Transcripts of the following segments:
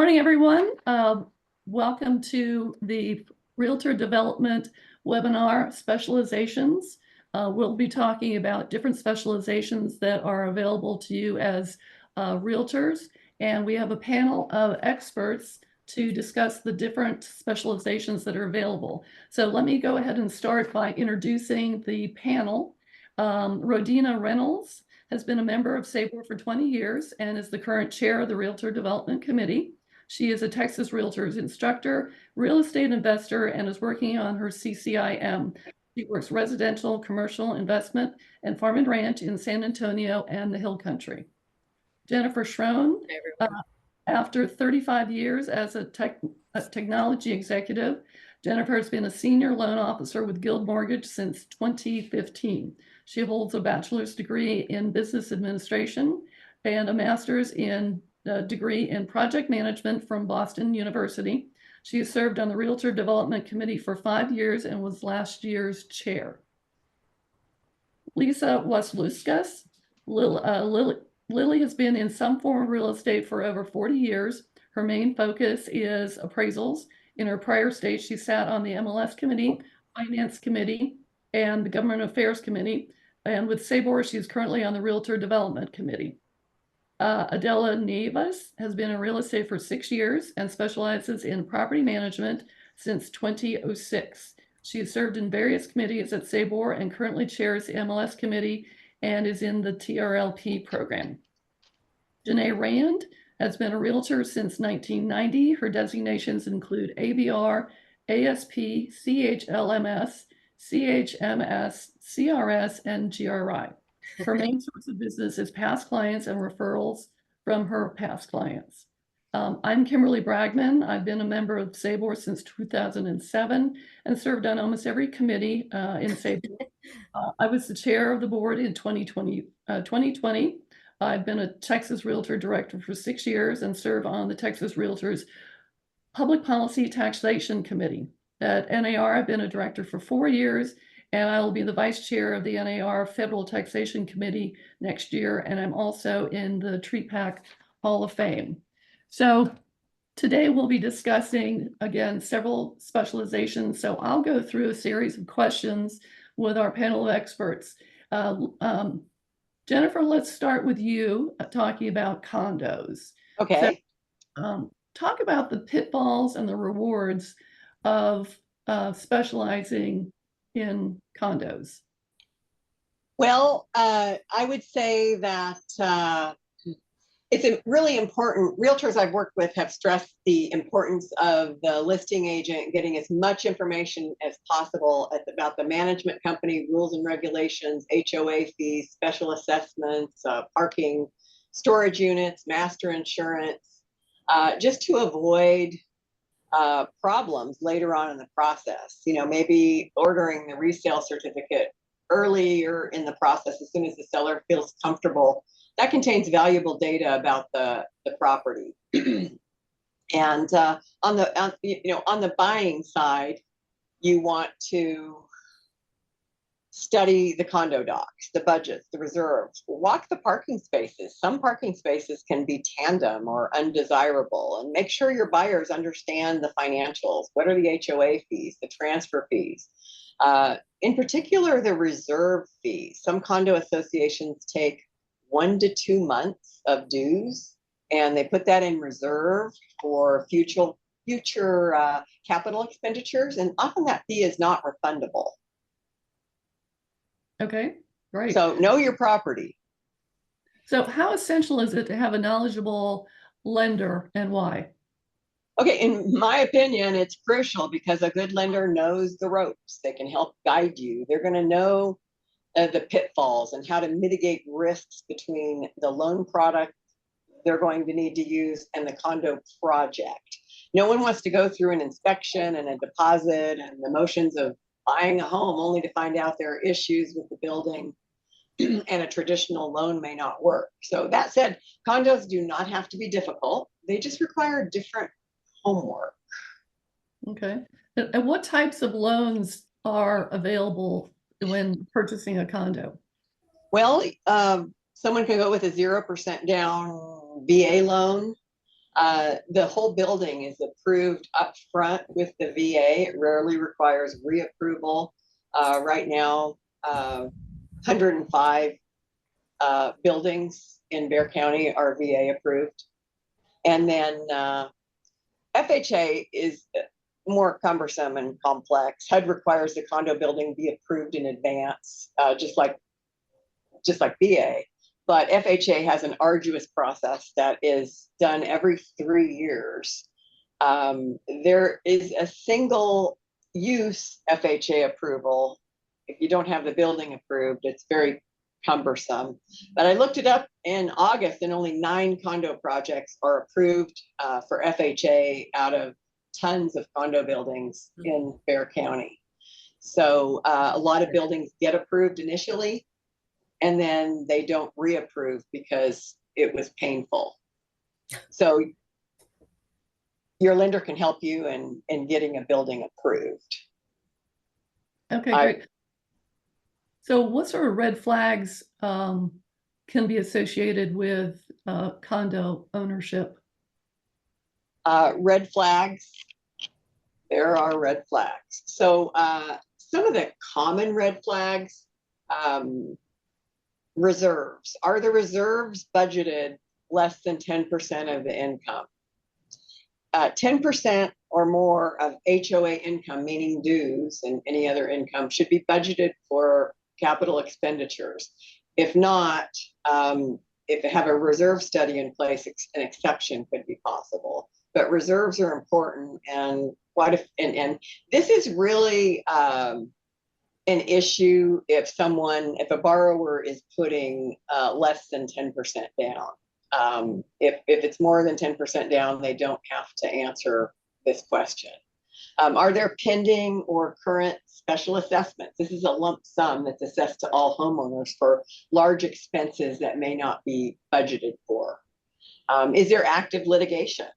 morning, everyone. Welcome to the Realtor Development webinar, Specializations. We'll be talking about different specializations that are available to you as realtors. And we have a panel of experts to discuss the different specializations that are available. So let me go ahead and start by introducing the panel. Rodina Reynolds has been a member of SABOR for 20 years and is the current chair of the Realtor Development Committee. She is a Texas Realtors instructor, real estate investor, and is working on her CCIM. She works residential, commercial, investment, and farm and ranch in San Antonio and the Hill Country. Jennifer Schroen, after 35 years as a technology executive, Jennifer has been a senior loan officer with Guild Mortgage since 2015. She holds a bachelor's degree in business administration and a master's degree in project management from Boston University. She has served on the Realtor Development Committee for 5 years and was last year's chair. Lisa Wasluskas. Lily has been in some form of real estate for over 40 years. Her main focus is appraisals. In her prior state, she sat on the MLS Committee, Finance Committee, and the Government Affairs Committee. And with SABOR, she's currently on the Realtor Development Committee. Adela Nieves has been in real estate for 6 years and specializes in property management since 2006. She has served in various committees at SABOR and currently chairs the MLS Committee and is in the TRLP program. Janae Rand has been a realtor since 1990. Her designations include ABR, ASP, CHLMS, CHMS, CRS, and GRI. Her main source of business is past clients and referrals from her past clients. I'm Kimberly Bragman. I've been a member of SABOR since 2007 and served on almost every committee in SABOR. I was the chair of the board in 2020. I've been a Texas Realtor Director for 6 years and serve on the Texas Realtors Public Policy Taxation Committee. At NAR, I've been a director for 4 years, and I will be the vice chair of the NAR Federal Taxation Committee next year, and I'm also in the TREPAC Hall of Fame. So today we'll be discussing, again, several specializations. So I'll go through a series of questions with our panel of experts. Jennifer, let's start with you talking about condos. Okay. So, talk about the pitfalls and the rewards of specializing in condos. Well, I would say that it's really important. Realtors I've worked with have stressed the importance of the listing agent getting as much information as possible about the management company, rules and regulations, HOA fees, special assessments, parking, storage units, master insurance, just to avoid problems later on in the process. You know, maybe ordering the resale certificate earlier in the process as soon as the seller feels comfortable. That contains valuable data about the property. And on the buying side, you want to study the condo docs, the budgets, the reserves, walk the parking spaces. Some parking spaces can be tandem or undesirable, and make sure your buyers understand the financials. What are the HOA fees, the transfer fees? In particular, the reserve fees. Some condo associations take 1 to 2 months of dues, and they put that in reserve for future capital expenditures, and often that fee is not refundable. Okay, great. So know your property. So how essential is it to have a knowledgeable lender, and why? Okay, in my opinion, it's crucial because a good lender knows the ropes. They can help guide you. They're going to know the pitfalls and how to mitigate risks between the loan product they're going to need to use and the condo project. No one wants to go through an inspection and a deposit and the motions of buying a home only to find out there are issues with the building and a traditional loan may not work. So that said, condos do not have to be difficult. They just require different homework. Okay. And what types of loans are available when purchasing a condo? Well, someone can go with a 0% down VA loan. The whole building is approved up front with the VA. It rarely requires reapproval. Right now, 105 buildings in Bexar County are VA approved. And then FHA is more cumbersome and complex. HUD requires the condo building be approved in advance, just like VA. But FHA has an arduous process that is done every 3 years. There is a single use FHA approval. If you don't have the building approved, it's very cumbersome. But I looked it up in August, and only 9 condo projects are approved for FHA out of tons of condo buildings in Bexar County. So a lot of buildings get approved initially, and then they don't reapprove because it was painful. So your lender can help you in getting a building approved. Okay, great. So what sort of red flags can be associated with condo ownership? Red flags. There are red flags. So some of the common red flags, reserves. Are the reserves budgeted less than 10% of the income? 10% or more of HOA income, meaning dues and any other income, should be budgeted for capital expenditures. If not, if they have a reserve study in place, an exception could be possible. But reserves are important, and this is really an issue if a borrower is putting less than 10% down. If it's more than 10% down, they don't have to answer this question. Are there pending or current special assessments? This is a lump sum that's assessed to all homeowners for large expenses that may not be budgeted for. Is there active litigation,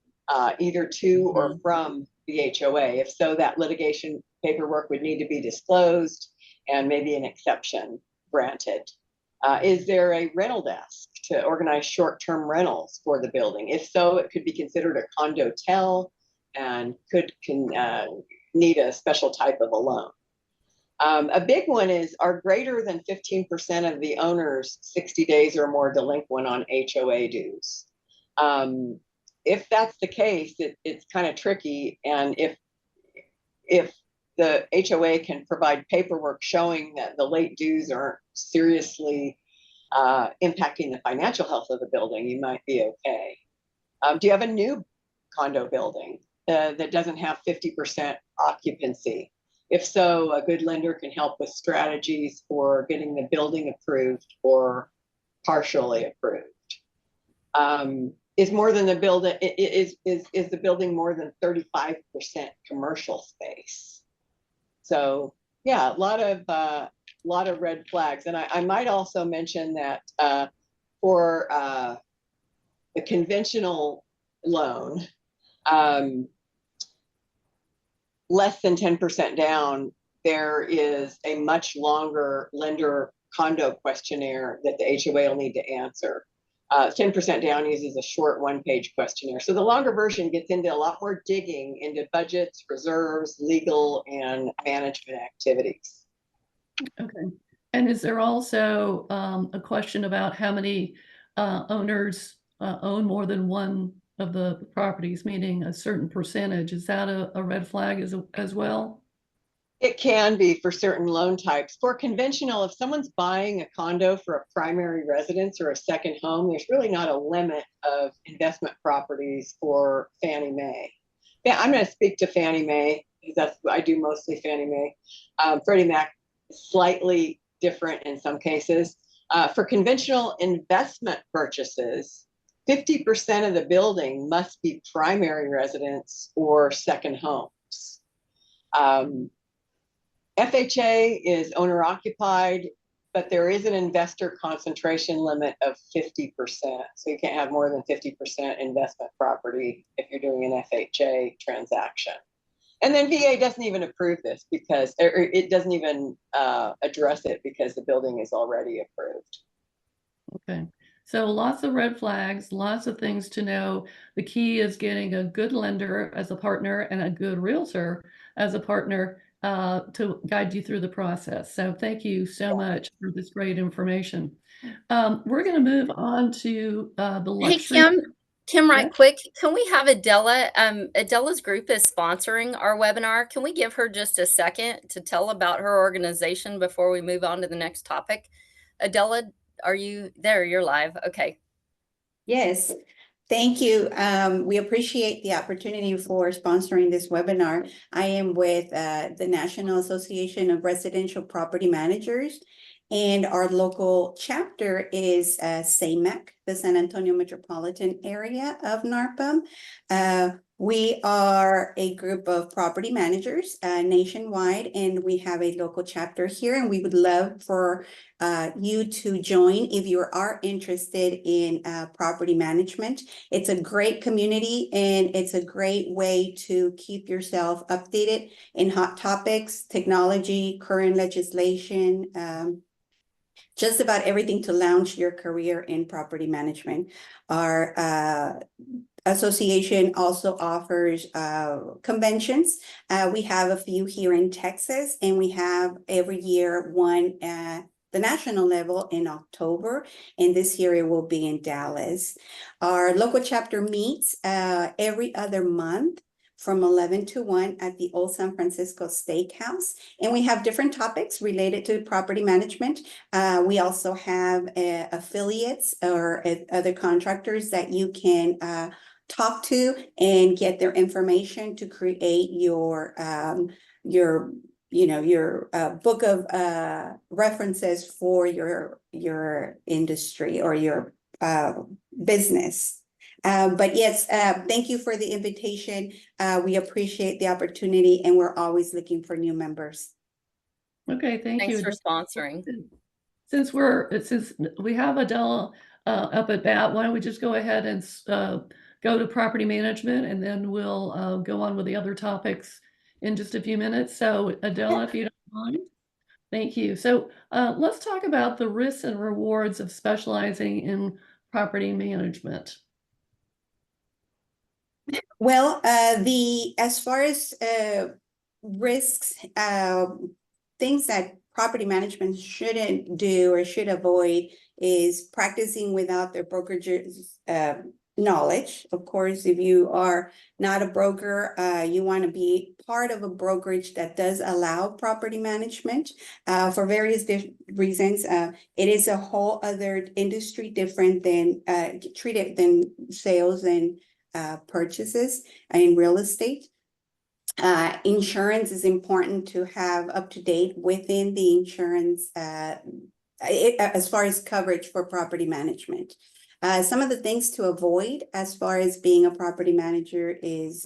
either to or from the HOA? If so, that litigation paperwork would need to be disclosed and maybe an exception granted. Is there a rental desk to organize short-term rentals for the building? If so, it could be considered a condotel and could need a special type of a loan. A big one is, are greater than 15% of the owners 60 days or more delinquent on HOA dues? If that's the case, it's kind of tricky. And if the HOA can provide paperwork showing that the late dues aren't seriously impacting the financial health of the building, you might be okay. Do you have a new condo building that doesn't have 50% occupancy? If so, a good lender can help with strategies for getting the building approved or partially approved. Is the building more than 35% commercial space? So yeah, a lot of red flags. And I might also mention that for the conventional loan, less than 10% down, there is a much longer lender condo questionnaire that the HOA will need to answer. 10% down uses a short one-page questionnaire. So the longer version gets into a lot more digging into budgets, reserves, legal, and management activities. Okay. And is there also a question about how many owners own more than one of the properties, meaning a certain percentage? Is that a red flag as well? It can be for certain loan types. For conventional, if someone's buying a condo for a primary residence or a second home, there's really not a limit of investment properties for Fannie Mae. Yeah, I'm going to speak to Fannie Mae because I do mostly Fannie Mae. Freddie Mac is slightly different in some cases. For conventional investment purchases, 50% of the building must be primary residence or second homes. FHA is owner occupied, but there is an investor concentration limit of 50%. So you can't have more than 50% investment property if you're doing an FHA transaction. And then VA doesn't even approve this because it doesn't even address it because the building is already approved. Okay. So lots of red flags, lots of things to know. The key is getting a good lender as a partner and a good realtor as a partner to guide you through the process. So thank you so much for this great information. We're going to move on to the Hey, luxury. Kim, Yeah. right quick, can we have Adela? Adela's group is sponsoring our webinar. Can we give her just a second to tell about her organization before we move on to the next topic? Adela, are you there? You're live. Okay. Yes, thank you. We appreciate the opportunity for sponsoring this webinar. I am with the National Association of Residential Property Managers, and our local chapter is SAMEC, the San Antonio Metropolitan Area of NARPM. We are a group of property managers nationwide, and we have a local chapter here, and we would love for you to join if you are interested in property management. It's a great community, and it's a great way to keep yourself updated in hot topics, technology, current legislation, just about everything to launch your career in property management. Our association also offers conventions. We have a few here in Texas, and we have every year one at the national level in October, and this year it will be in Dallas. Our local chapter meets every other month from 11 to 1 at the Old San Francisco Steakhouse. And we have different topics related to property management. We also have affiliates or other contractors that you can talk to and get their information to create your book of references for your industry or your business. But yes, thank you for the invitation. We appreciate the opportunity, and we're always looking for new members. Okay, thank you. Thanks for sponsoring. Since we have Adela up at bat, why don't we just go ahead and go to property management, and then we'll go on with the other topics in just a few minutes. So Adela, if you don't mind. Thank you. So let's talk about the risks and rewards of specializing in property management. Well, as far as risks, things that property management shouldn't do or should avoid is practicing without their brokerage's knowledge. Of course, if you are not a broker, you want to be part of a brokerage that does allow property management for various reasons. It is a whole other industry different than treated than sales and purchases in real estate. Insurance is important to have up to date within the insurance as far as coverage for property management. Some of the things to avoid as far as being a property manager is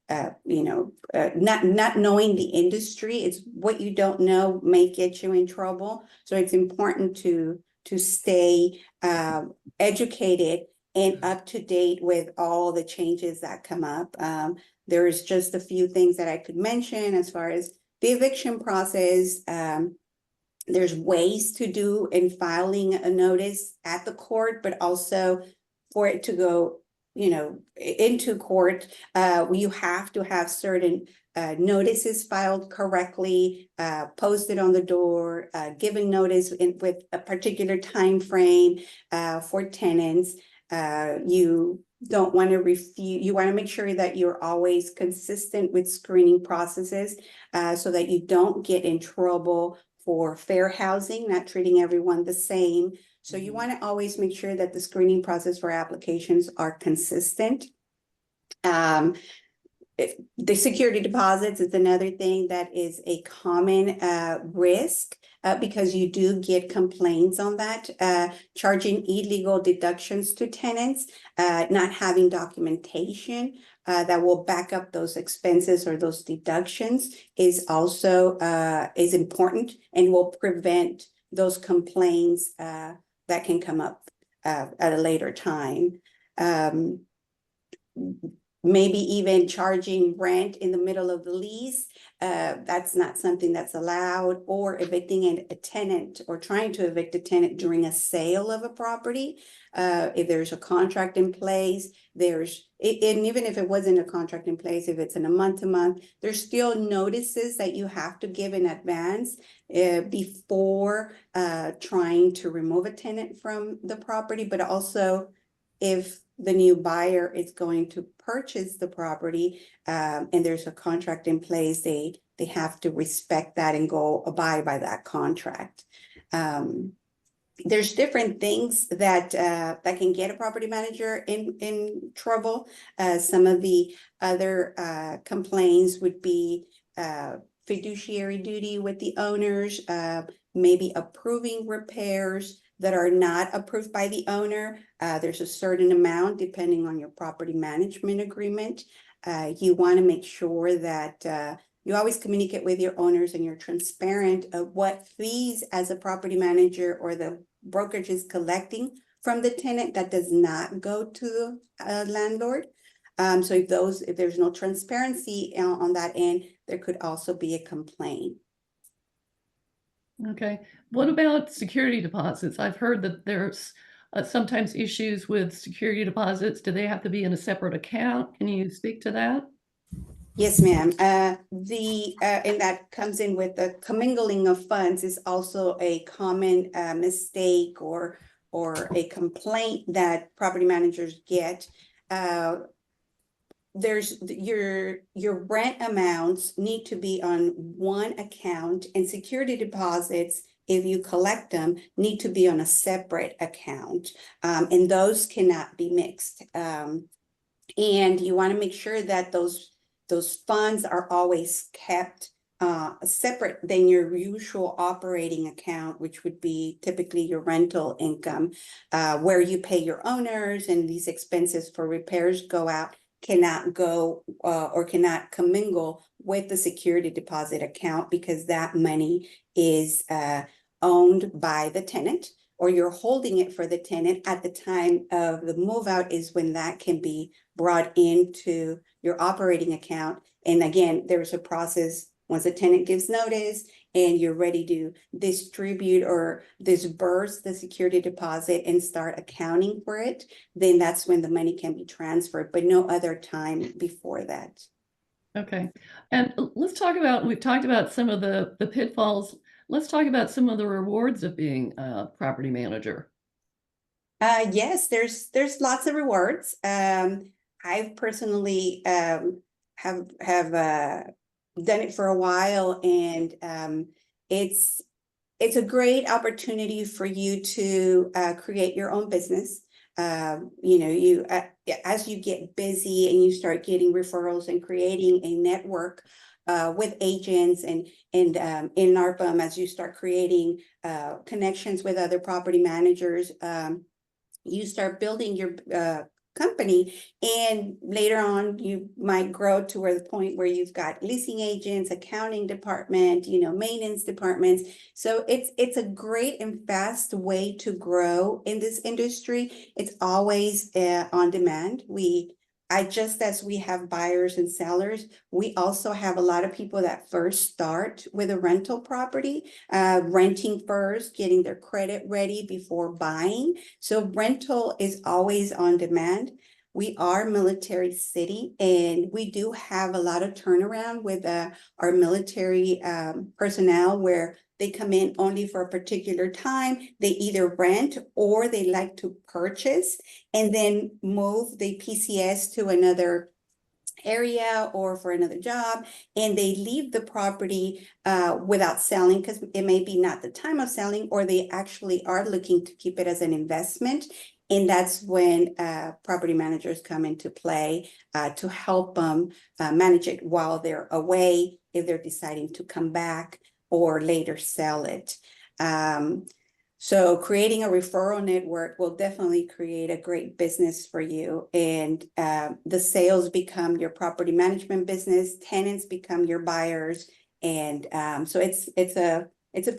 not knowing the industry. It's what you don't know may get you in trouble. So it's important to stay educated and up to date with all the changes that come up. There's just a few things that I could mention as far as the eviction process. There's ways to do in filing a notice at the court, but also for it to go, into court, you have to have certain notices filed correctly, posted on the door, given notice with a particular time frame for tenants. You don't want to refuse. You want to make sure that you're always consistent with screening processes so that you don't get in trouble for fair housing, not treating everyone the same. So you want to always make sure that the screening process for applications are consistent. The security deposits is another thing that is a common risk because you do get complaints on that. Charging illegal deductions to tenants, not having documentation that will back up those expenses or those deductions is also is important and will prevent those complaints that can come up at a later time. maybe even charging rent in the middle of the lease. That's not something that's allowed, or evicting a tenant or trying to evict a tenant during a sale of a property. If there's a contract in place, and even if it wasn't a contract in place, if it's in a month-to-month, there's still notices that you have to give in advance before trying to remove a tenant from the property. But also, if the new buyer is going to purchase the property and there's a contract in place, they have to respect that and go abide by that contract. There's different things that can get a property manager in trouble. Some of the other complaints would be fiduciary duty with the owners, maybe approving repairs that are not approved by the owner. There's a certain amount depending on your property management agreement. You want to make sure that you always communicate with your owners and you're transparent of what fees as a property manager or the brokerage is collecting from the tenant that does not go to the landlord. So if there's no transparency on that end, there could also be a complaint. Okay. What about security deposits? I've heard that there's sometimes issues with security deposits. Do they have to be in a separate account? Can you speak to that? Yes, ma'am. And that comes in with the commingling of funds is also a common mistake or a complaint that property managers get. There's your rent amounts need to be on one account, and security deposits, if you collect them, need to be on a separate account, and those cannot be mixed. And you want to make sure that those funds are always kept separate than your usual operating account, which would be typically your rental income, where you pay your owners and these expenses for repairs go out, cannot go or cannot commingle with the security deposit account, because that money is owned by the tenant, or you're holding it for the tenant. At the time of the move out is when that can be brought into your operating account. And again, there's a process once a tenant gives notice and you're ready to distribute or disburse the security deposit and start accounting for it, then that's when the money can be transferred, but no other time before that. Okay. And we've talked about some of the pitfalls. Let's talk about some of the rewards of being a property manager. Yes, there's lots of rewards. I've personally have done it for a while, and it's a great opportunity for you to create your own business. You as you get busy and you start getting referrals and creating a network with agents and in NARPM, as you start creating connections with other property managers, you start building your company, and later on you might grow to where the point where you've got leasing agents, accounting department, maintenance departments. So it's a great and fast way to grow in this industry. It's always on demand. Just as we have buyers and sellers, we also have a lot of people that first start with a rental property, renting first, getting their credit ready before buying. So rental is always on demand. We are military city, and we do have a lot of turnaround with our military personnel, where they come in only for a particular time. They either rent or they like to purchase and then move the PCS to another area or for another job, and they leave the property without selling, because it may be not the time of selling, or they actually are looking to keep it as an investment. And that's when property managers come into play to help them manage it while they're away, if they're deciding to come back or later sell it. So creating a referral network will definitely create a great business for you. And the sales become your property management business, tenants become your buyers. And so it's a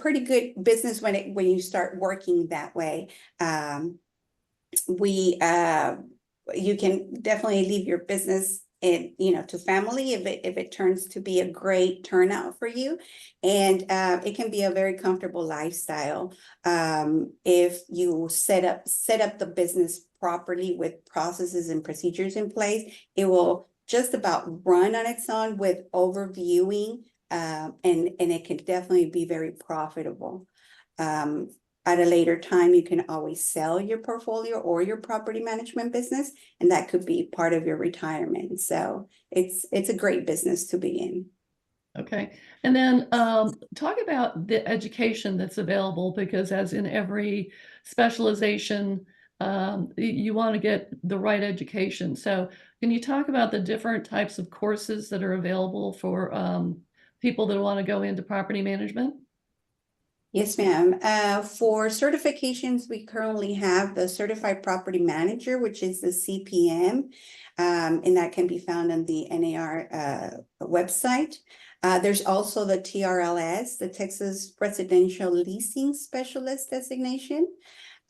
pretty good business when you start working that way. You can definitely leave your business it, to family if it turns to be a great turnout for you. And it can be a very comfortable lifestyle if you set up the business properly with processes and procedures in place. It will just about run on its own with overviewing, and it can definitely be very profitable. At a later time, you can always sell your portfolio or your property management business, and that could be part of your retirement. So it's a great business to be in. Okay. And then talk about the education that's available, because as in every specialization, you want to get the right education. So can you talk about the different types of courses that are available for people that want to go into property management? Yes, ma'am. For certifications, we currently have the Certified Property Manager, which is the CPM, and that can be found on the NAR website. There's also the TRLS, the Texas Residential Leasing Specialist designation.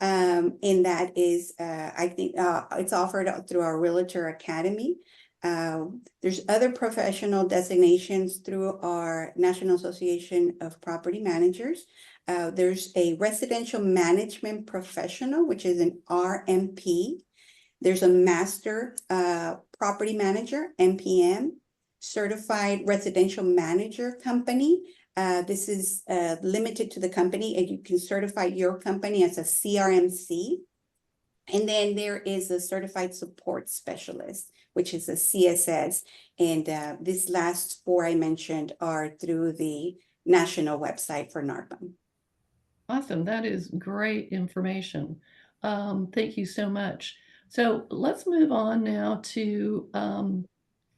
And that is, I think, it's offered through our Realtor Academy. There's other professional designations through our National Association of Property Managers. There's a residential management professional, which is an RMP. There's a master property manager, MPM, certified residential manager company. This is limited to the company, and you can certify your company as a CRMC. And then there is a certified support specialist, which is a CSS. And these last four I mentioned are through the national website for NARPM. Awesome. That is great information. Thank you so much. So let's move on now to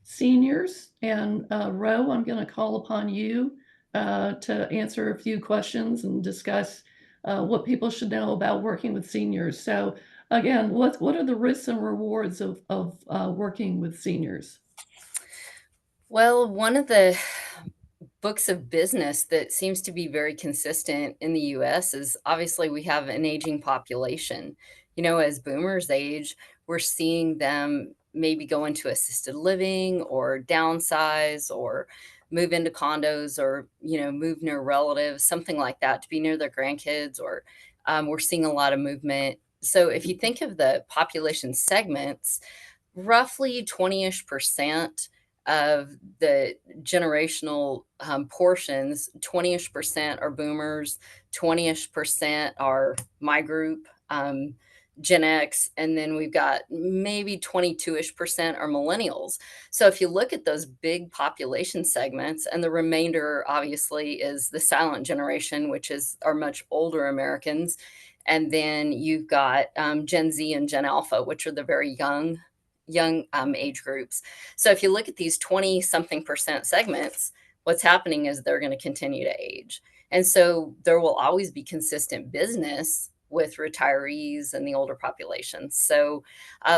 seniors. And Ro, I'm going to call upon you to answer a few questions and discuss what people should know about working with seniors. So again, what are the risks and rewards of working with seniors? Well, one of the books of business that seems to be very consistent in the US is obviously we have an aging population. As boomers age, we're seeing them maybe go into assisted living or downsize or move into condos or, move near relatives, something like that, to be near their grandkids, or we're seeing a lot of movement. So if you think of the population segments, roughly 20-ish% of the generational portions, 20-ish% are boomers, 20-ish% are my group, Gen X, and then we've got maybe 22-ish% are millennials. So if you look at those big population segments, and the remainder obviously is the silent generation, which are much older Americans. And then you've got Gen Z and Gen Alpha, which are the very young age groups. So if you look at these 20-something% segments, what's happening is they're going to continue to age. And so there will always be consistent business with retirees and the older population. So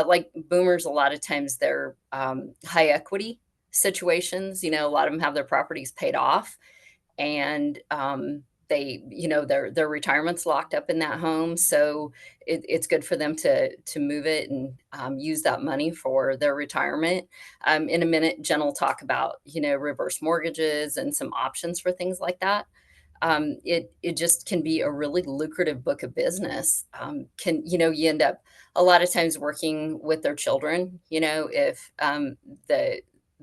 like boomers, a lot of times they're high equity situations. A lot of them have their properties paid off, and they, their retirement's locked up in that home. So it's good for them to move it and use that money for their retirement. In a minute, Jen will talk about, reverse mortgages and some options for things like that. It just can be a really lucrative book of business. You end up a lot of times working with their children, if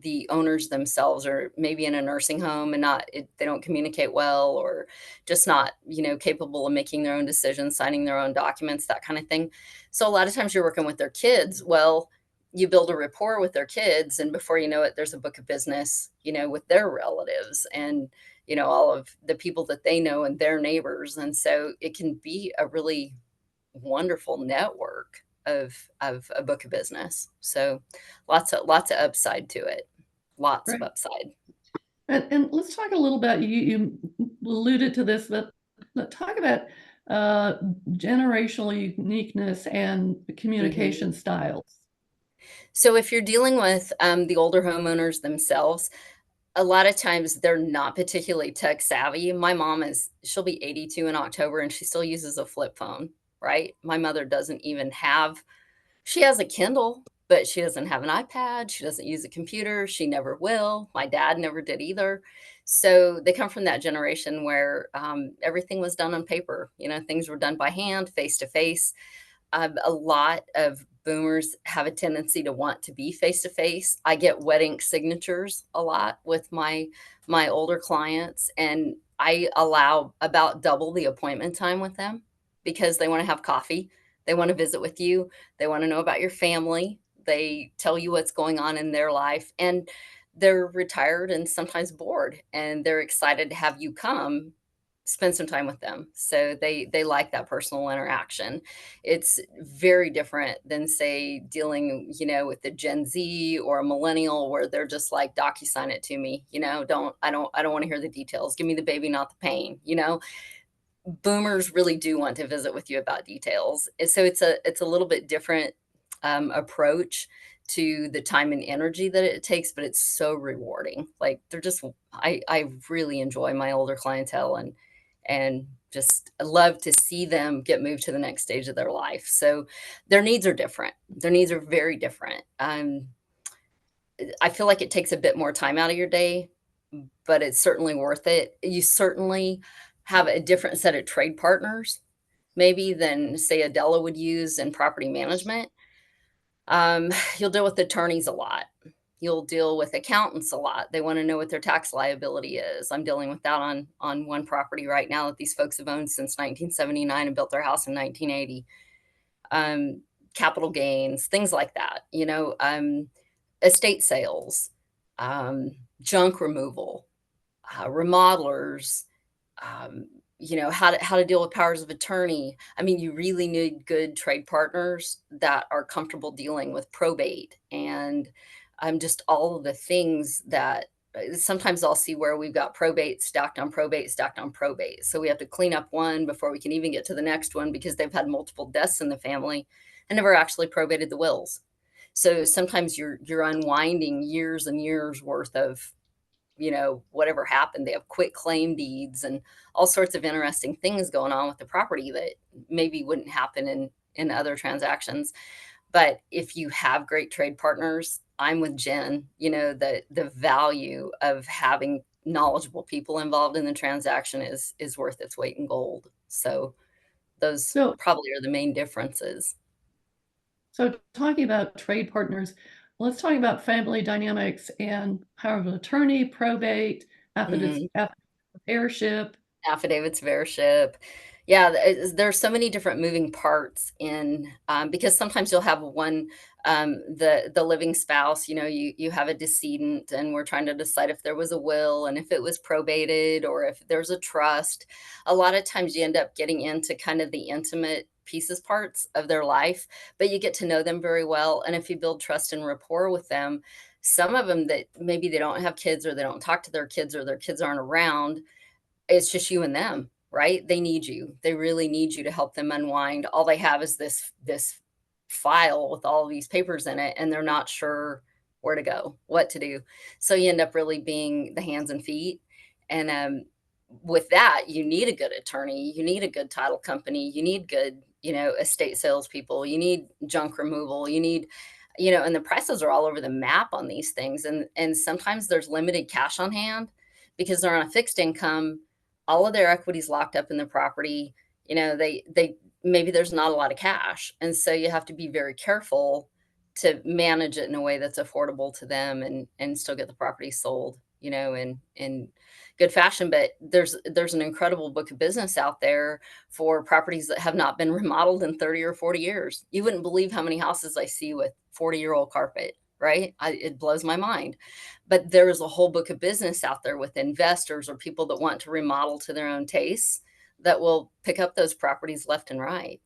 the owners themselves are maybe in a nursing home and they don't communicate well, or just not, capable of making their own decisions, signing their own documents, that kind of thing. So a lot of times you're working with their kids. Well, you build a rapport with their kids, and before you know it, there's a book of business, with their relatives and, all of the people that they know and their neighbors. And so it can be a really wonderful network of a book of business. So lots of upside to it. Lots of upside. And let's talk a little about, you alluded to this, but talk about generational uniqueness and communication styles. So if you're dealing with the older homeowners themselves, a lot of times they're not particularly tech savvy. My mom she'll be 82 in October, and she still uses a flip phone, right? My mother doesn't even she has a Kindle, but she doesn't have an iPad. She doesn't use a computer. She never will. My dad never did either. So they come from that generation where everything was done on paper. Things were done by hand, face to face. A lot of boomers have a tendency to want to be face to face. I get wet ink signatures a lot with my older clients, and I allow about double the appointment time with them because they want to have coffee. They want to visit with you. They want to know about your family. They tell you what's going on in their life, and they're retired and sometimes bored, and they're excited to have you come spend some time with them. So they like that personal interaction. It's very different than, say, dealing, with the Gen Z or a millennial where they're just like, DocuSign it to me, I don't want to hear the details. Give me the baby, not the pain. Boomers really do want to visit with you about details. And so it's a little bit different approach to the time and energy that it takes, but it's so rewarding. Like they're just, I really enjoy my older clientele, and just love to see them get moved to the next stage of their life. So their needs are different. Their needs are very different. I feel like it takes a bit more time out of your day, but it's certainly worth it. You certainly have a different set of trade partners, maybe than, say, Adela would use in property management. You'll deal with attorneys a lot. You'll deal with accountants a lot. They want to know what their tax liability is. I'm dealing with that on one property right now that these folks have owned since 1979 and built their house in 1980. Capital gains, things like that, estate sales, junk removal, remodelers, how to deal with powers of attorney. I mean, you really need good trade partners that are comfortable dealing with probate and just all of the things that sometimes I'll see where we've got probate stacked on probate, stacked on probate. So we have to clean up one before we can even get to the next one because they've had multiple deaths in the family and never actually probated the wills. So sometimes you're unwinding years and years worth of whatever happened. They have quit claim deeds and all sorts of interesting things going on with the property that maybe wouldn't happen in other transactions. But if you have great trade partners, I'm with Jen, the value of having knowledgeable people involved in the transaction is worth its weight in gold. So those probably are the main differences. So talking about trade partners, let's talk about family dynamics and power of attorney, probate, affidavits of heirship. Affidavits of heirship. Yeah, there's so many different moving parts in because sometimes you'll have one the living spouse, you have a decedent and we're trying to decide if there was a will and if it was probated or if there's a trust. A lot of times you end up getting into kind of the intimate pieces parts of their life, but you get to know them very well. And if you build trust and rapport with them, some of them that maybe they don't have kids or they don't talk to their kids or their kids aren't around, it's just you and them, right? They need you. They really need you to help them unwind. All they have is this file with all of these papers in it, and they're not sure where to go, what to do. So you end up really being the hands and feet. And with that, you need a good attorney. You need a good title company. You need good, estate salespeople. You need junk removal. You need, and the prices are all over the map on these things. And sometimes there's limited cash on hand because they're on a fixed income. All of their equity's locked up in the property. They maybe there's not a lot of cash. And so you have to be very careful to manage it in a way that's affordable to them and still get the property sold, in good fashion. But there's an incredible book of business out there for properties that have not been remodeled in 30 or 40 years. You wouldn't believe how many houses I see with 40-year-old carpet. Right? It blows my mind. But there is a whole book of business out there with investors or people that want to remodel to their own tastes that will pick up those properties left and right,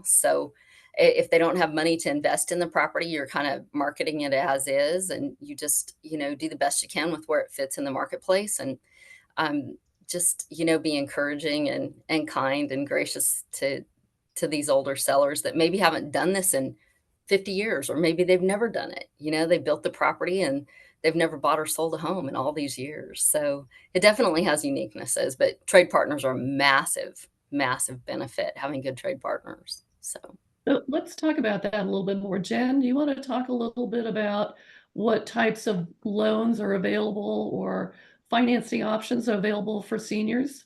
So if they don't have money to invest in the property, you're kind of marketing it as is, and you just, do the best you can with where it fits in the marketplace. And just, be encouraging and kind and gracious to these older sellers that maybe haven't done this in 50 years, or maybe they've never done it. They built the property and they've never bought or sold a home in all these years. So it definitely has uniquenesses, but trade partners are a massive, massive benefit, having good trade partners. So So let's talk about that a little bit more. Jen, do you want to talk a little bit about what types of loans are available or financing options are available for seniors?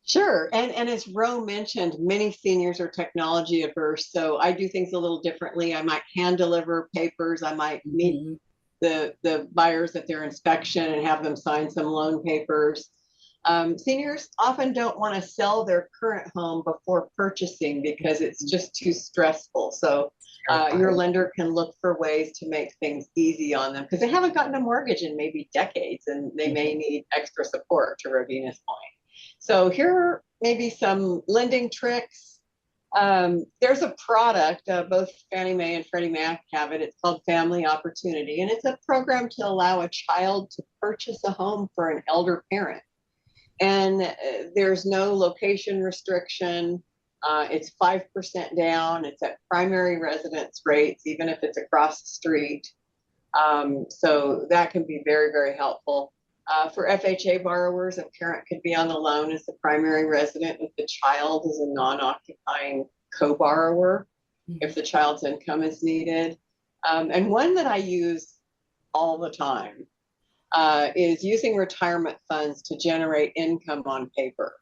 Sure. And as Ro mentioned, many seniors are technology averse. So I do things a little differently. I might hand deliver papers. I might meet Mhm. the buyers at their inspection and have them sign some loan papers. Seniors often don't want to sell their current home before purchasing because it's just too stressful. So your Terrifying. lender can look for ways to make things easy on them because they haven't gotten a mortgage in maybe decades and they may need extra support, to Ravina's point. So here are maybe some lending tricks. There's a product, both Fannie Mae and Freddie Mac have it. It's called Family Opportunity, and it's a program to allow a child to purchase a home for an elder parent. And there's no location restriction. It's 5% down. It's at primary residence rates, even if it's across the street. So that can be very, very helpful. For FHA borrowers, a parent could be on the loan as the primary resident if the child is a non-occupying co-borrower, if the child's income is needed. And one that I use all the time is using retirement funds to generate income on paper.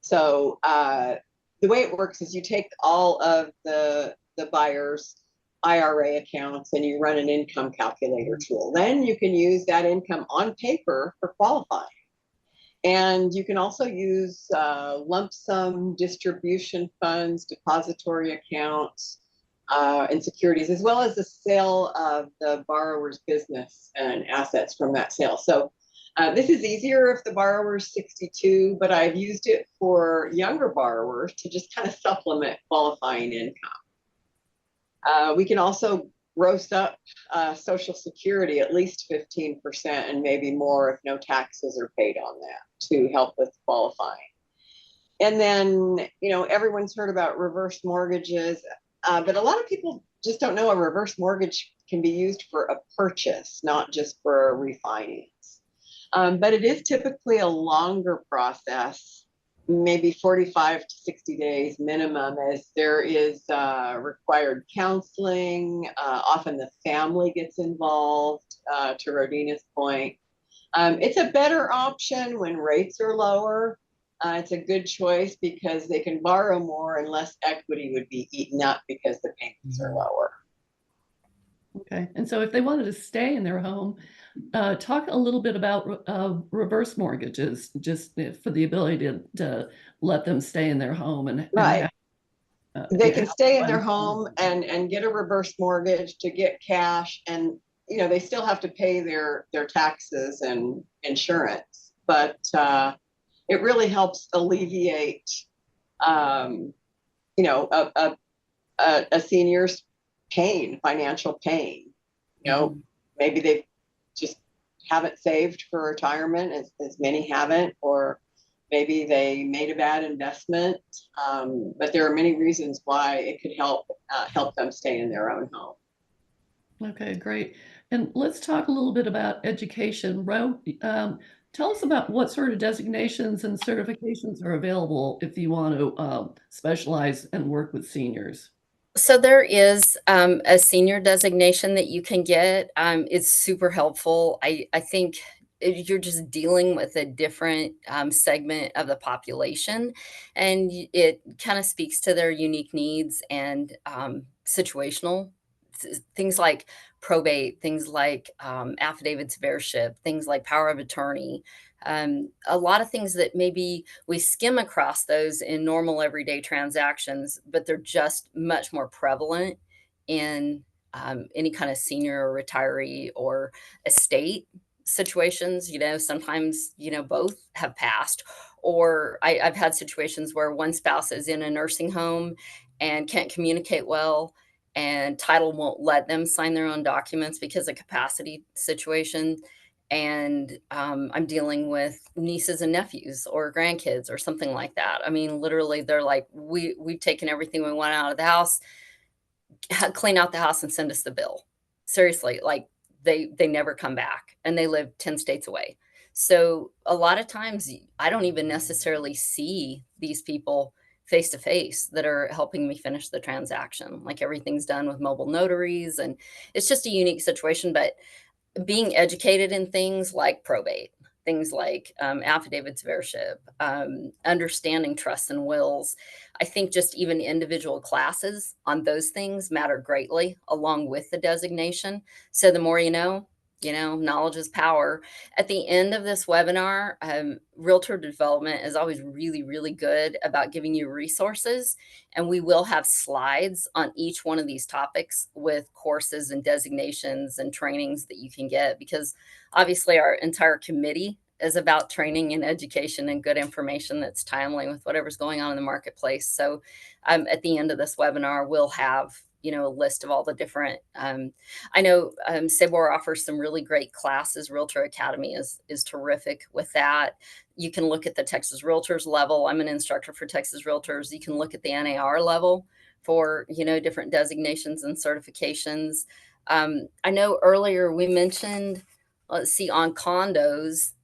So the way it works is you take all of the buyer's IRA accounts and you run an income calculator tool. Then you can use that income on paper for qualifying. And you can also use lump sum distribution funds, depository accounts, and securities, as well as the sale of the borrower's business and assets from that sale. So this is easier if the borrower is 62, but I've used it for younger borrowers to just kind of supplement qualifying income. We can also gross up Social Security at least 15% and maybe more if no taxes are paid on that to help with qualifying. And then, you know, everyone's heard about reverse mortgages, but a lot of people just don't know a reverse mortgage can be used for a purchase, not just for a refinance. But it is typically a longer process, maybe 45 to 60 days minimum, as there is required counseling. Often the family gets involved, to Rodina's point. It's a better option when rates are lower. It's a good choice because they can borrow more and less equity would be eaten up because the payments are lower. Okay, and so if they wanted to stay in their home, talk a little bit about reverse mortgages, just for the ability to let them stay in their home and Right. They can have stay in their fun. home and get a reverse mortgage to get cash, and you know they still have to pay their taxes and insurance, but it really helps alleviate you know a senior's pain, financial pain. You know, maybe they just haven't saved for retirement, as many haven't, or maybe they made a bad investment. But there are many reasons why it could help them stay in their own home. Okay, great. And let's talk a little bit about education. Ro, tell us about what sort of designations and certifications are available if you want to specialize and work with seniors. So there is a senior designation that you can get. It's super helpful. I think you're just dealing with a different segment of the population, and it kind of speaks to their unique needs and situational things like probate, things like affidavits of heirship, things like power of attorney. A lot of things that maybe we skim across those in normal everyday transactions, but they're just much more prevalent in any kind of senior or retiree or estate situations. You know, sometimes, you know, both have passed, or I've had situations where one spouse is in a nursing home and can't communicate well, and title won't let them sign their own documents because of capacity situation. And I'm dealing with nieces and nephews or grandkids or something like that. I mean, literally, they're like, we've taken everything we want out of the house, clean out the house, and send us the bill. Seriously, like they never come back, and they live 10 states away. So a lot of times, I don't even necessarily see these people face to face that are helping me finish the transaction. Like everything's done with mobile notaries, and it's just a unique situation. But being educated in things like probate, things like affidavits of heirship, understanding trusts and wills. I think just even individual classes on those things matter greatly along with the designation. So the more you know, knowledge is power. At the end of this webinar, Realtor Development is always really, really good about giving you resources. And we will have slides on each one of these topics with courses and designations and trainings that you can get, because obviously our entire committee is about training and education and good information that's timely with whatever's going on in the marketplace. So at the end of this webinar, we'll have, you know, a list of all the different, I know Sabor offers some really great classes. Realtor Academy is terrific with that. You can look at the Texas Realtors level. I'm an instructor for Texas Realtors. You can look at the NAR level for, you know, different designations and certifications. I know earlier we mentioned, let's see, on condos,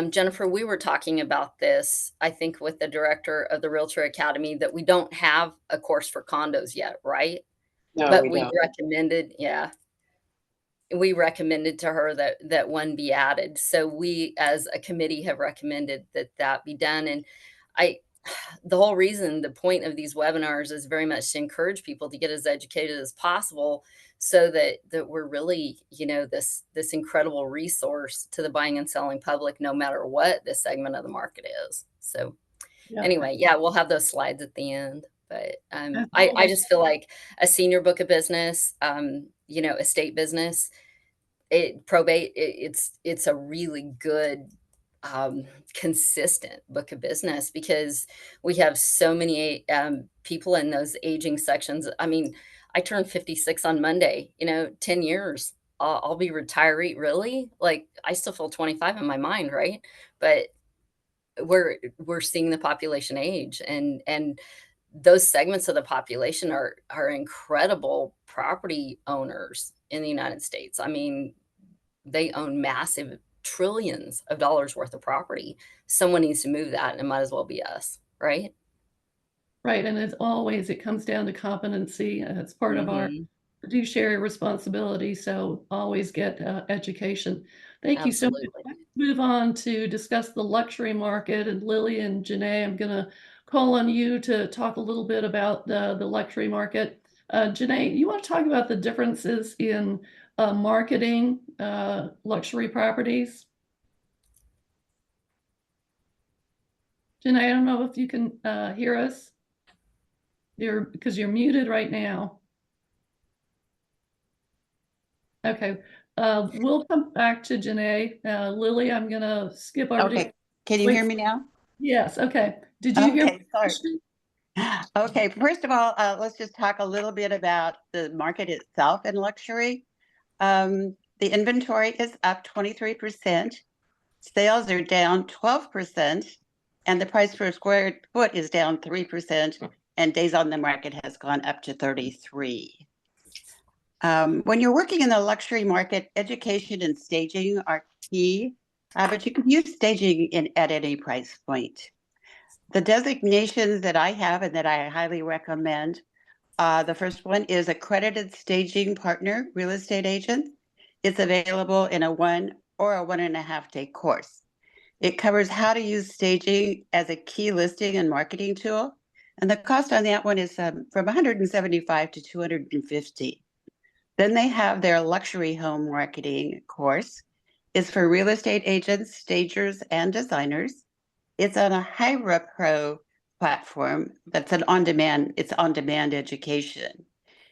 Jennifer, we were talking about this, I think, with the director of the Realtor Academy, that we don't have a course for condos yet, right? No, But we we don't. recommended, yeah, we recommended to her that one be added. So we, as a committee, have recommended that be done. And the whole reason, the point of these webinars is very much to encourage people to get as educated as possible, so that we're really, you know, this incredible resource to the buying and selling public, no matter what this segment of the market is. So anyway, yeah, we'll have those slides at the end. But I just feel like a senior book of business, you know, estate business, probate, it's a really good, consistent book of business, because we have so many people in those aging sections. I mean, I turned 56 on Monday, you know, 10 years. I'll be retiree. Really? Like, I still feel 25 in my mind, right? But we're seeing the population age, and those segments of the population are incredible property owners in the United States. I mean, they own massive trillions of dollars worth of property. Someone needs to move that, and it might as well be us, right? Right, and as always, it comes down to competency, and it's part of our Mhm. fiduciary responsibility. So always get education. Thank you so much. Absolutely. Let's move on to discuss the luxury market. And Lily and Janae, I'm going to call on you to talk a little bit about the luxury market. Janae, you want to talk about the differences in marketing luxury properties? Janae, I don't know if you can hear us. Because you're muted right now. Okay, we'll come back to Janae. Lily, I'm gonna skip over to. Okay, can you hear me now? Yes, okay. Did you hear? Okay, sorry. Okay, first of all, let's just talk a little bit about the market itself in luxury. The inventory is up 23%, sales are down 12%, and the price per square foot is down 3%, and days on the market has gone up to 33. When you're working in the luxury market, education and staging are key, but you can use staging at any price point. The designations that I have and that I highly recommend, the first one is accredited staging partner real estate agent. It's available in a 1 or a 1.5 day course. It covers how to use staging as a key listing and marketing tool. And the cost on that one is from $175 to $250. Then they have their luxury home marketing course. It's for real estate agents, stagers, and designers. It's on a Hyra Pro platform that's it's on-demand education.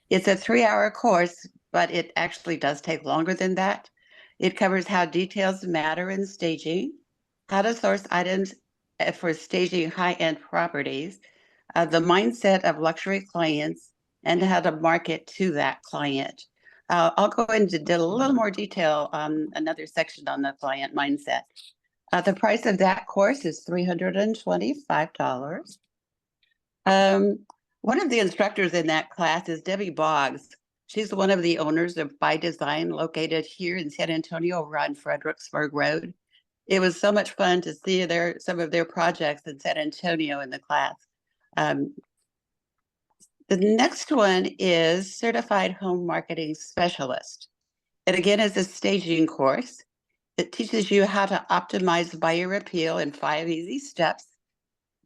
It's a 3-hour course, but it actually does take longer than that. It covers how details matter in staging, how to source items for staging high-end properties, the mindset of luxury clients, and how to market to that client. I'll go into a little more detail on another section on the client mindset. The price of that course is $325. One of the instructors in that class is Debbie Boggs. She's one of the owners of By Design, located here in San Antonio over on Fredericksburg Road. It was so much fun to see some of their projects in San Antonio in the class. The next one is Certified Home Marketing Specialist. It again is a staging course. It teaches you how to optimize buyer appeal in 5 easy steps: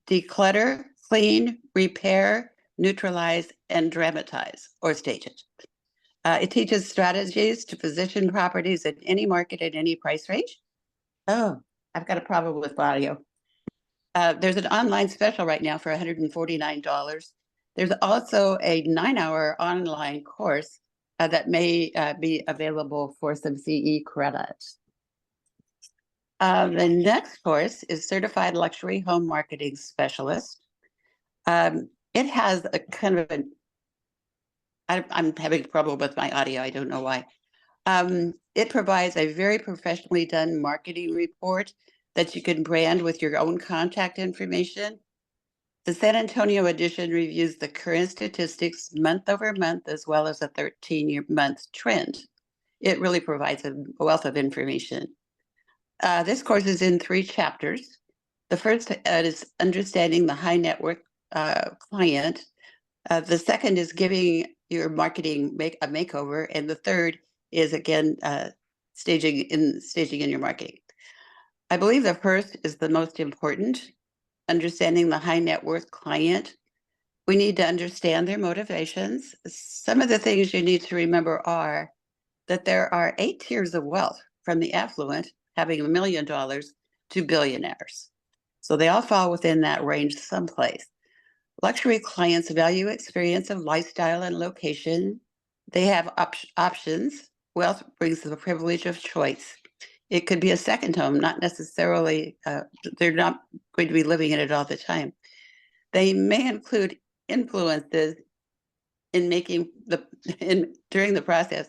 declutter, clean, repair, neutralize, and dramatize or stage it. It teaches strategies to position properties in any market at any price range. Oh, I've got a problem with audio. There's an online special right now for $149. There's also a 9-hour online course that may be available for some CE credits. The next course is Certified Luxury Home Marketing Specialist. It has a kind of an, I'm having trouble with my audio, I don't know why. It provides a very professionally done marketing report that you can brand with your own contact information. The San Antonio edition reviews the current statistics month over month, as well as a 13-year month trend. It really provides a wealth of information. This course is in 3 chapters. The first is understanding the high net worth client. The second is giving your marketing a makeover. And the third is, again, staging in your marketing. I believe the first is the most important, understanding the high net worth client. We need to understand their motivations. Some of the things you need to remember are that there are 8 tiers of wealth, from the affluent, having $1 million, to billionaires. So they all fall within that range someplace. Luxury clients value experience of lifestyle and location. They have options. Wealth brings the privilege of choice. It could be a second home, not necessarily, they're not going to be living in it all the time. They may include influences in making during the process.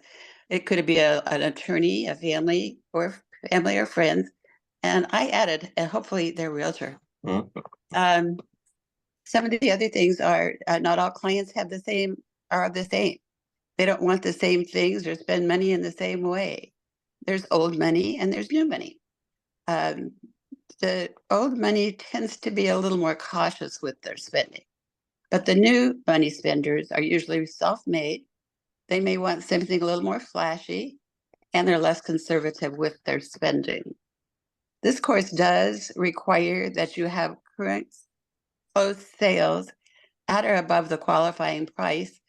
It could be an attorney, a family or friends. And I added, and hopefully their realtor. Some of the other things are not all clients are the same. They don't want the same things or spend money in the same way. There's old money and there's new money. The old money tends to be a little more cautious with their spending, but the new money spenders are usually self-made. They may want something a little more flashy, and they're less conservative with their spending. This course does require that you have current closed sales at or above the qualifying price,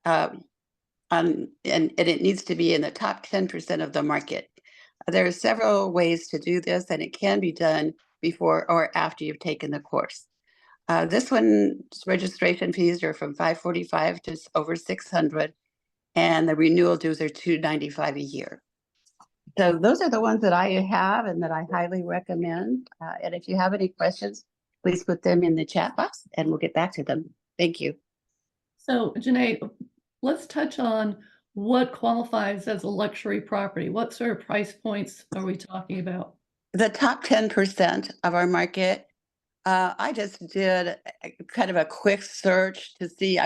and it needs to be in the top 10% of the market. There are several ways to do this, and it can be done before or after you've taken the course. This one's registration fees are from $545 to over $600, and the renewal dues are $295 a year. So those are the ones that I have and that I highly recommend. And if you have any questions, please put them in the chat box and we'll get back to them. Thank you. So Janae, let's touch on what qualifies as a luxury property. What sort of price points are we talking about? The top 10% of our market, I just did kind of a quick search to see.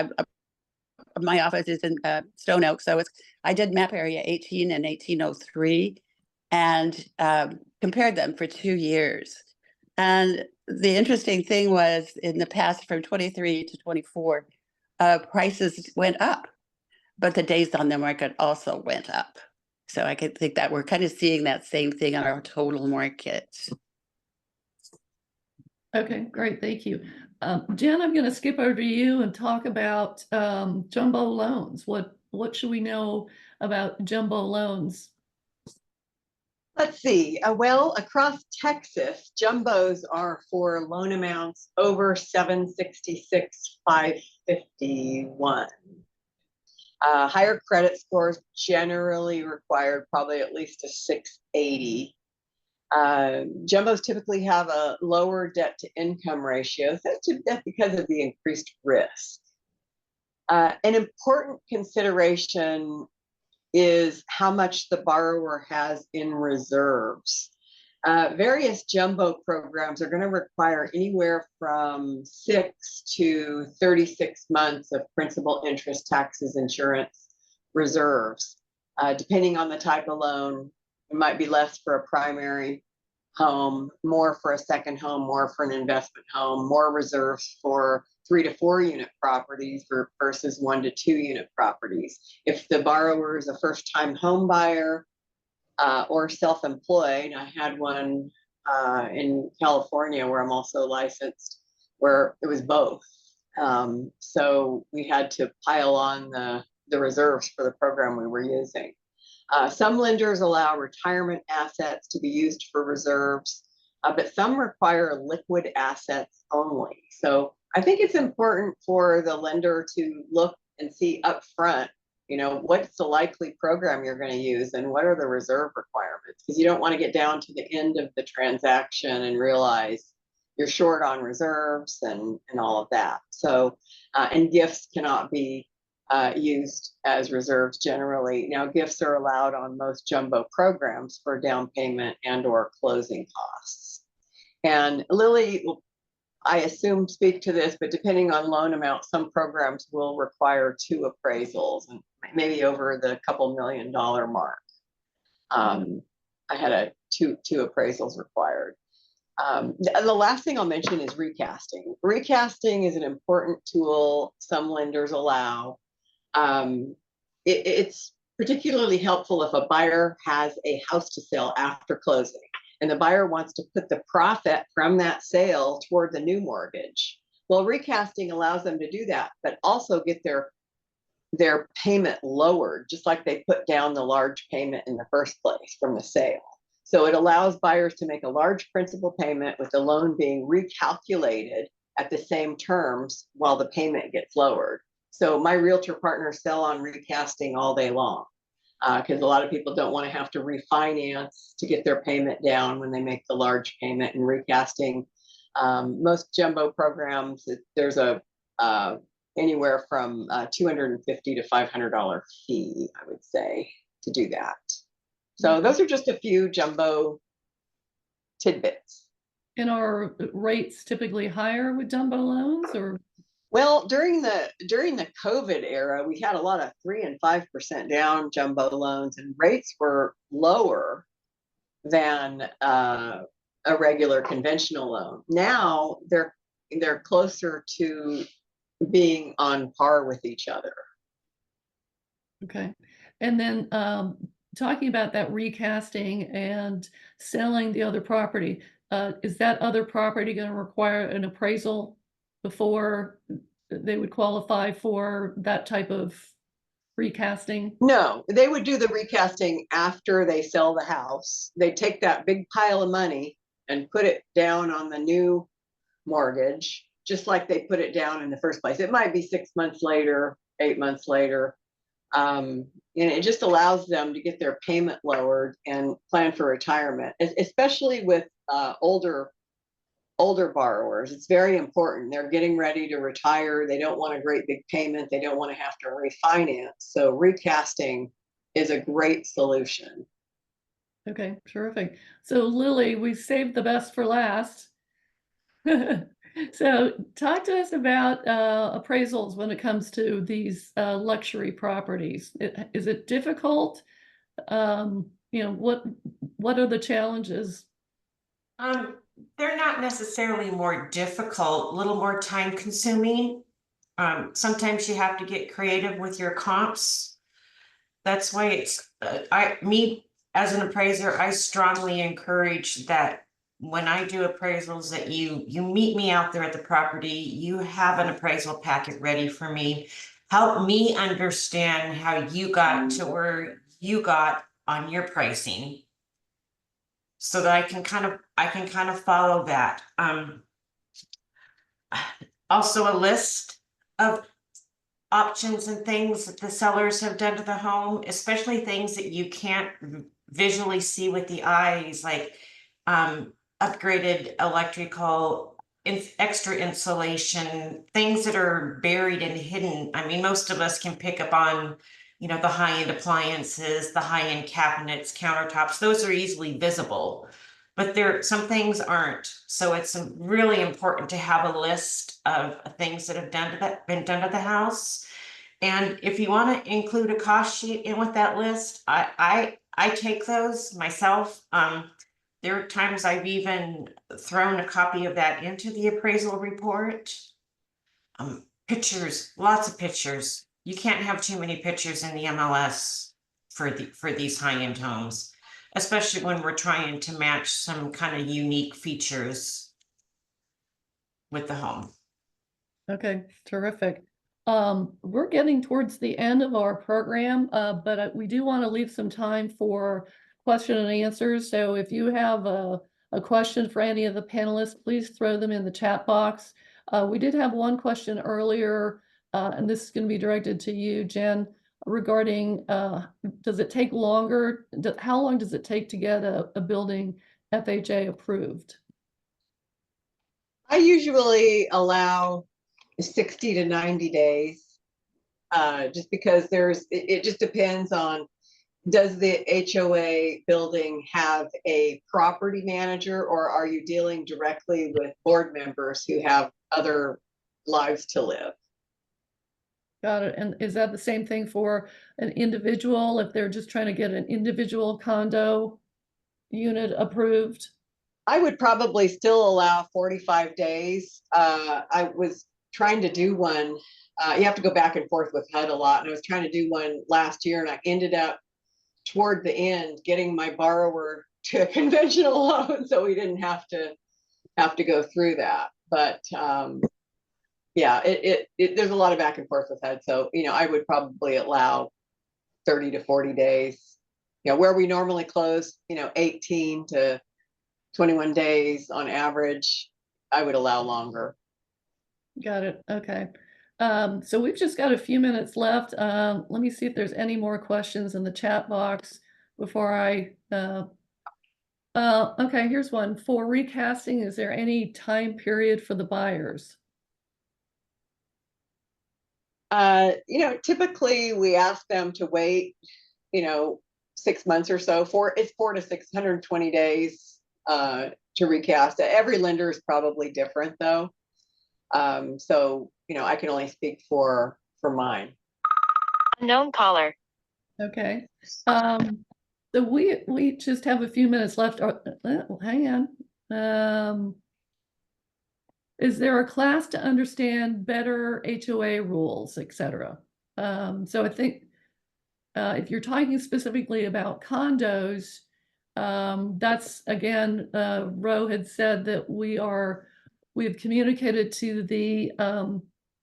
My office is in Stone Oak, so I did map area 18 and 1803 and compared them for 2 years. And the interesting thing was, in the past, from 23 to 24, prices went up, but the days on the market also went up. So I could think that we're kind of seeing that same thing on our total market. Okay, great, thank you. Jen, I'm going to skip over to you and talk about jumbo loans. What should we know about jumbo loans? Let's see. Well, across Texas, jumbos are for loan amounts over 766, 551. Higher credit scores generally required probably at least a 680. Jumbos typically have a lower debt to income ratio. That's because of the increased risk. An important consideration is how much the borrower has in reserves. Various jumbo programs are going to require anywhere from 6 to 36 months of principal, interest, taxes, insurance reserves. Depending on the type of loan, it might be less for a primary home, more for a second home, more for an investment home, more reserves for 3 to 4 unit properties versus 1 to 2 unit properties. If the borrower is a first time home buyer or self-employed, I had one in California where I'm also licensed, where it was both. So we had to pile on the reserves for the program we were using. Some lenders allow retirement assets to be used for reserves, but some require liquid assets only. So I think it's important for the lender to look and see upfront, you know, what's the likely program you're going to use and what are the reserve requirements, because you don't want to get down to the end of the transaction and realize you're short on reserves and all of that. So, and gifts cannot be used as reserves generally. Now, gifts are allowed on most jumbo programs for down payment and or closing costs. And Lily will, I assume, speak to this, but depending on loan amount, some programs will require 2 appraisals and maybe over the couple $1 million mark. I had two appraisals required. The last thing I'll mention is recasting. Recasting is an important tool some lenders allow. It's particularly helpful if a buyer has a house to sell after closing and the buyer wants to put the profit from that sale toward the new mortgage. Well, recasting allows them to do that, but also get their payment lowered, just like they put down the large payment in the first place from the sale. So it allows buyers to make a large principal payment with the loan being recalculated at the same terms while the payment gets lowered. So my realtor partners sell on recasting all day long because a lot of people don't want to have to refinance to get their payment down when they make the large payment. And recasting, most jumbo programs, there's a anywhere from $250 to $500 fee, I would say, to do that. So those are just a few jumbo tidbits. And are rates typically higher with jumbo loans, or? Well, during the COVID era, we had a lot of 3 and 5% down jumbo loans, and rates were lower than a regular conventional loan. Now they're closer to being on par with each other. Okay. And then talking about that recasting and selling the other property, is that other property going to require an appraisal before they would qualify for that type of recasting? No, they would do the recasting after they sell the house. They take that big pile of money and put it down on the new mortgage, just like they put it down in the first place. It might be 6 months later, 8 months later. And it just allows them to get their payment lowered and plan for retirement, especially with older borrowers. It's very important. They're getting ready to retire. They don't want a great big payment. They don't want to have to refinance. So recasting is a great solution. Okay, terrific. So Lily, we saved the best for last. So talk to us about appraisals when it comes to these luxury properties. Is it difficult? You know, what are the challenges? They're not necessarily more difficult, a little more time consuming. Sometimes you have to get creative with your comps. That's why it's, me as an appraiser, I strongly encourage that when I do appraisals that you meet me out there at the property, you have an appraisal packet ready for me. Help me understand how you got to where you got on your pricing, so that I can kind of follow that. Also a list of options and things that the sellers have done to the home, especially things that you can't visually see with the eyes, like upgraded electrical, extra insulation, things that are buried and hidden. I mean, most of us can pick up on, you know, the high-end appliances, the high-end cabinets, countertops. Those are easily visible, but some things aren't. So it's really important to have a list of things that have been done to the house. And if you want to include a cost sheet in with that list, I take those myself. There are times I've even thrown a copy of that into the appraisal report. Pictures, lots of pictures. You can't have too many pictures in the MLS for these high-end homes, especially when we're trying to match some kind of unique features with the home. Okay, terrific. We're getting towards the end of our program, but we do want to leave some time for question and answers. So if you have a question for any of the panelists, please throw them in the chat box. We did have one question earlier, and this is going to be directed to you, Jen, regarding does it take longer? How long does it take to get a building FHA approved? I usually allow 60 to 90 days, just because it just depends on, does the HOA building have a property manager, or are you dealing directly with board members who have other lives to live? Got it. And is that the same thing for an individual if they're just trying to get an individual condo unit approved? I would probably still allow 45 days. I was trying to do one. You have to go back and forth with HUD a lot. And I was trying to do one last year, and I ended up toward the end getting my borrower to a conventional loan, so we didn't have to go through that. But yeah, there's a lot of back and forth with HUD. So, I would probably allow 30 to 40 days. Where we normally close, 18 to 21 days on average, I would allow longer. Got it. Okay. So we've just got a few minutes left. Let me see if there's any more questions in the chat box before I, okay, here's one. For recasting, is there any time period for the buyers? Typically we ask them to wait, 6 months or so. It's 4 to 620 days to recast. Every lender is probably different though. So, I can only speak for mine. Unknown caller. Okay. So we just have a few minutes left. Hang on. Is there a class to understand better HOA rules, etc.? So I think if you're talking specifically about condos, that's again, Ro had said that we have communicated to the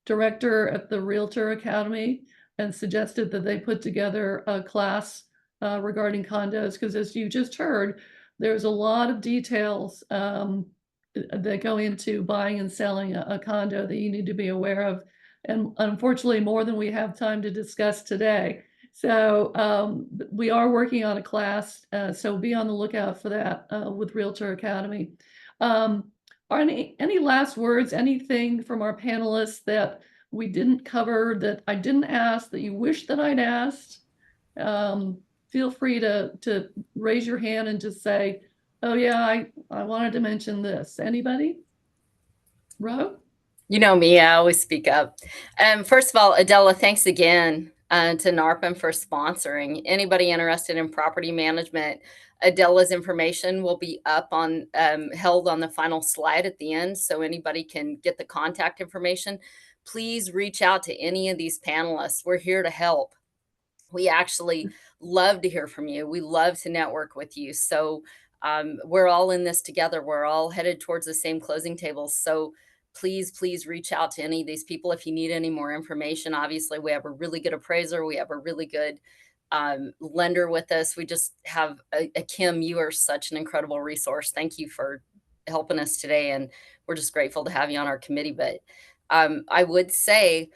director at the Realtor Academy and suggested that they put together a class regarding condos, because as you just heard, there's a lot of details that go into buying and selling a condo that you need to be aware of, and unfortunately more than we have time to discuss today. So we are working on a class, so be on the lookout for that with Realtor Academy. Are any last words, anything from our panelists that we didn't cover, that I didn't ask, that you wish that I'd asked? Feel free to raise your hand and just say, oh yeah, I wanted to mention this. Anybody? Ro? You know me, I always speak up. First of all, Adela, thanks again to NARPM for sponsoring. Anybody interested in property management, Adela's information will be up on, held on the final slide at the end, so anybody can get the contact information. Please reach out to any of these panelists. We're here to help. We actually love to hear from you. We love to network with you. So we're all in this together. We're all headed towards the same closing tables. So please reach out to any of these people if you need any more information. Obviously, we have a really good appraiser. We have a really good lender with us. We just have a Kim, you are such an incredible resource. Thank you for helping us today. And we're just grateful to have you on our committee. But I would say,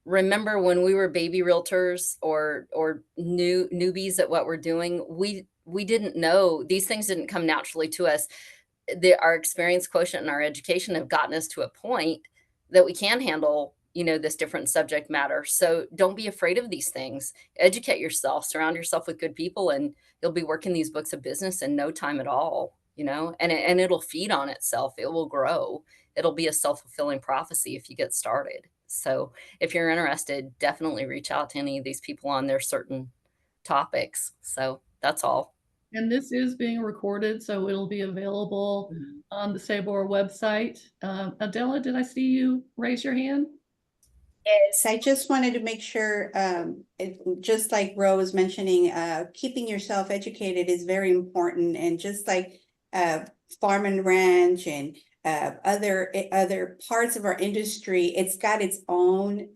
remember when we were baby realtors or newbies at what we're doing, we didn't know, these things didn't come naturally to us. Our experience quotient and our education have gotten us to a point that we can handle, this different subject matter. So don't be afraid of these things. Educate yourself, surround yourself with good people, and you'll be working these books of business in no time at all, and it'll feed on itself. It will grow. It'll be a self-fulfilling prophecy if you get started. So if you're interested, definitely reach out to any of these people on their certain topics. So that's all. And this is being recorded, so it'll be available on the Sabor website. Adela, did I see you raise your hand? Yes, I just wanted to make sure, just like Ro was mentioning, keeping yourself educated is very important. And just like farm and ranch and other parts of our industry, it's got its own,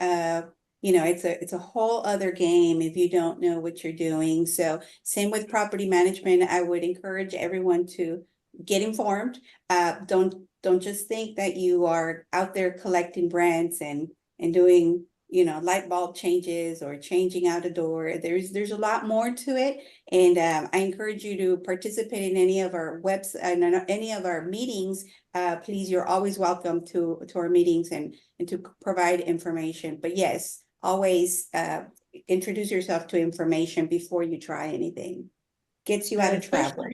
it's a whole other game if you don't know what you're doing. So same with property management, I would encourage everyone to get informed. Don't just think that you are out there collecting brands and doing, light bulb changes or changing out a door. There's a lot more to it. And I encourage you to participate in any of our any of our meetings. Please, you're always welcome to our meetings and to provide information. But yes, always introduce yourself to information before you try anything. Gets you out of travel.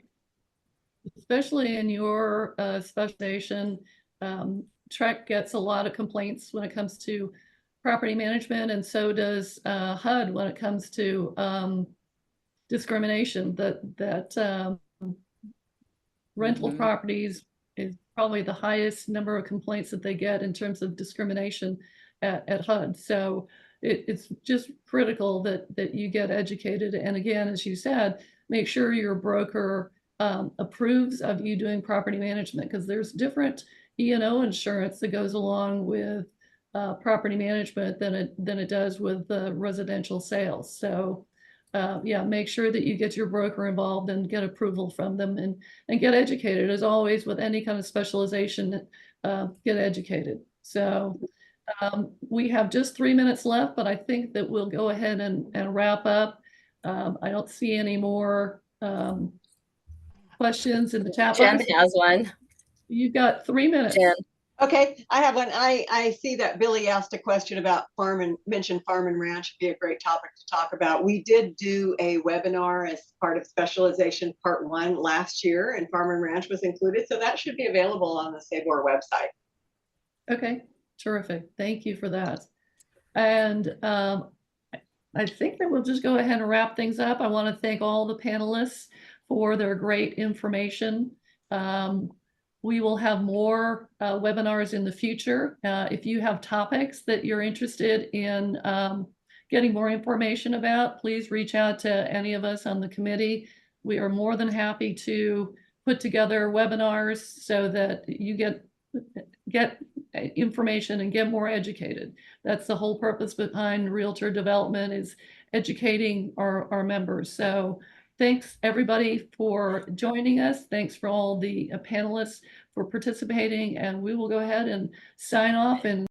Especially in your specialization, Trek gets a lot of complaints when it comes to property management, and so does HUD when it comes to discrimination. That rental properties is probably the highest number of complaints that they get in terms of discrimination at HUD. So it's just critical that you get educated. And again, as you said, make sure your broker approves of you doing property management, because there's different E&O insurance that goes along with property management than it does with residential sales. So yeah, make sure that you get your broker involved and get approval from them, and get educated. As always with any kind of specialization, get educated. So we have just 3 minutes left, but I think that we'll go ahead and wrap up. I don't see any more questions in the chat Jen box. has one. You've got 3 minutes. Jen. Okay, I have one. I see that Billy asked a question about mentioned farm and ranch. Would be a great topic to talk about. We did do a webinar as part of Specialization Part 1 last year, and farm and ranch was included. So that should be available on the SABOR website. Okay, terrific. Thank you for that. And I think that we'll just go ahead and wrap things up. I want to thank all the panelists for their great information. We will have more webinars in the future. If you have topics that you're interested in getting more information about, please reach out to any of us on the committee. We are more than happy to put together webinars so that you get information and get more educated. That's the whole purpose behind Realtor development, is educating our members. So thanks everybody for joining us. Thanks for all the panelists for participating, and we will go ahead and sign off and